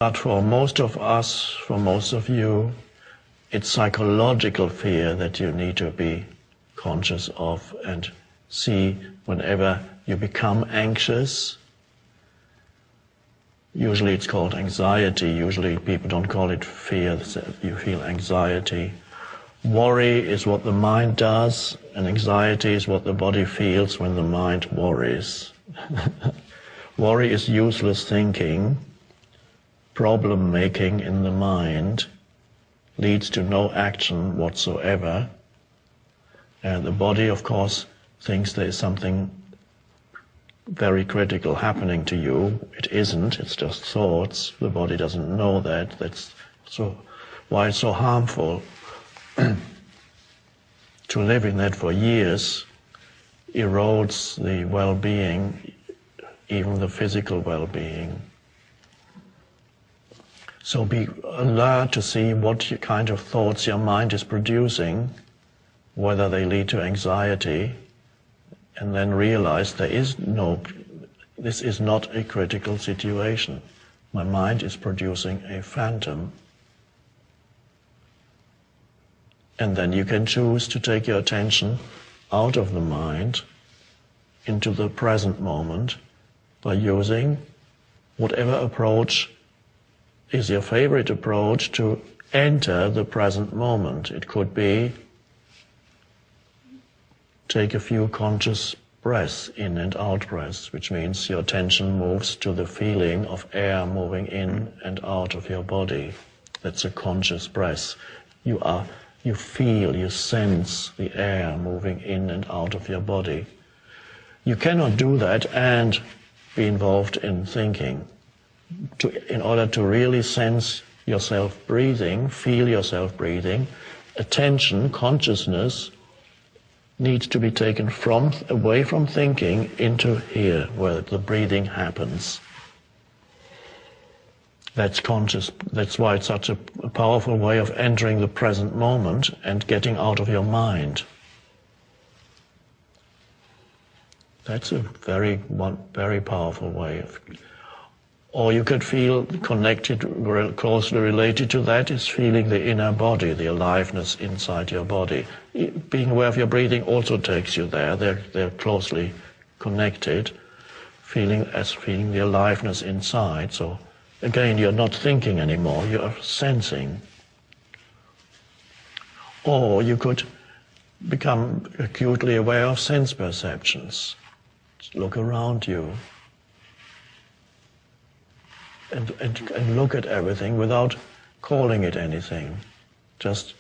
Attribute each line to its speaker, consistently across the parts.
Speaker 1: But for most of us, for most of you, it's psychological fear that you need to be conscious of and see whenever you become anxious. Usually it's called anxiety. Usually people don't call it fear. You feel anxiety. Worry is what the mind does, and anxiety is what the body feels when the mind worries. Worry is useless thinking. Problem making in the mind leads to no action whatsoever. And the body, of course, thinks there is something very critical happening to you. It isn't, it's just thoughts. The body doesn't know that. That's so why it's so harmful. To live in that for years erodes the well-being, even the physical well-being. So be alert to see what kind of thoughts your mind is producing, whether they lead to anxiety, and then realize this is not a critical situation. My mind is producing a phantom. And then you can choose to take your attention out of the mind into the present moment by using whatever approach is your favorite approach to enter the present moment. It could be take a few conscious breaths, in and out breaths, which means your attention moves to the feeling of air moving in and out of your body. That's a conscious breath. You feel, you sense the air moving in and out of your body. You cannot do that and be involved in thinking. In order to really sense yourself breathing, feel yourself breathing, attention, consciousness needs to be taken away from thinking into here, where the breathing happens. That's conscious. That's why it's such a powerful way of entering the present moment and getting out of your mind. That's a very powerful way. Or you could feel connected, closely related to that is feeling the inner body, the aliveness inside your body. Being aware of your breathing also takes you there. They're closely connected. Feeling the aliveness inside. So again, you're not thinking anymore, you're sensing. Or you could become acutely aware of sense perceptions. Just look around you and look at everything without calling it anything. Just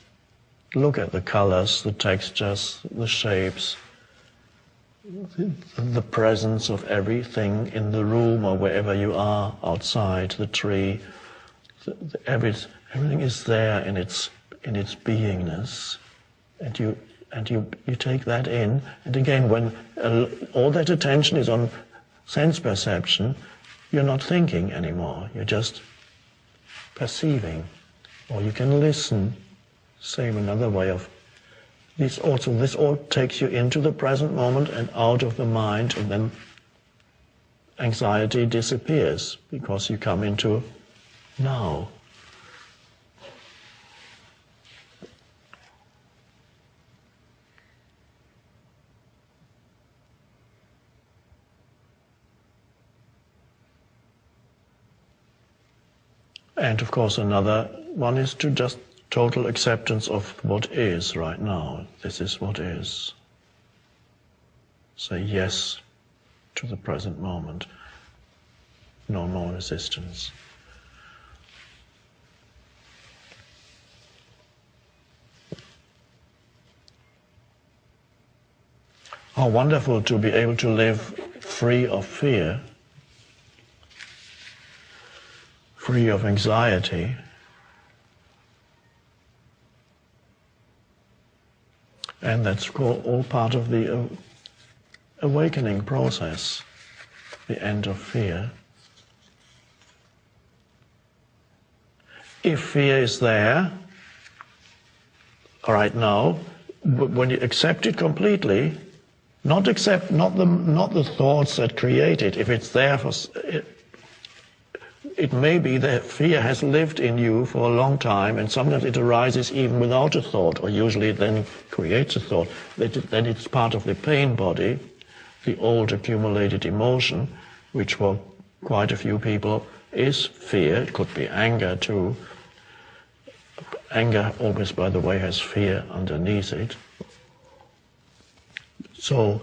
Speaker 1: look at the colors, the textures, the shapes, the presence of everything in the room or wherever you are, outside, the tree. Everything is there in its beingness, and you take that in. And again, when all that attention is on sense perception, you're not thinking anymore. You're just perceiving, or you can listen. Same another way of. This all takes you into the present moment and out of the mind, and then anxiety disappears because you come into now. And of course another one is to just total acceptance of what is right now. This is what is. Say yes to the present moment. No more resistance. How wonderful to be able to live free of fear, free of anxiety. And that's all part of the awakening process, the end of fear. If fear is there, right now, when you accept it completely, not the thoughts that create it. If it's there it may be that fear has lived in you for a long time, and sometimes it arises even without a thought, or usually it then creates a thought. Then it's part of the pain body, the old accumulated emotion, which for quite a few people is fear. It could be anger too. Anger always, by the way, has fear underneath it. So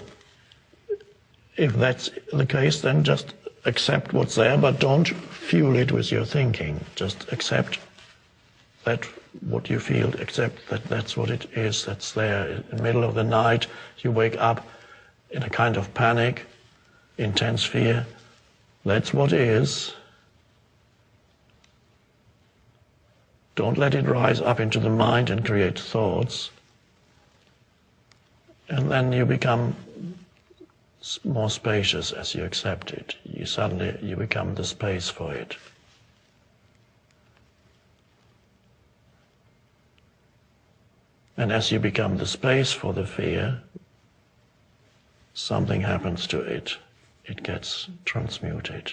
Speaker 1: if that's the case, then just accept what's there, but don't fuel it with your thinking. Just accept that what you feel, accept that that's what it is, that's there. In the middle of the night, you wake up in a kind of panic, intense fear. That's what is. Don't let it rise up into the mind and create thoughts. And then you become more spacious as you accept it. You become the space for it. And as you become the space for the fear, something happens to it. It gets transmuted.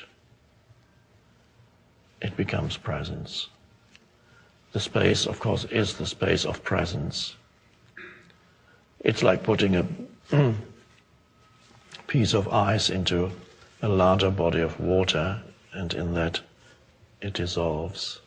Speaker 1: It becomes presence. The space, of course, is the space of presence. It's like putting a piece of ice into a larger body of water, and in that it dissolves.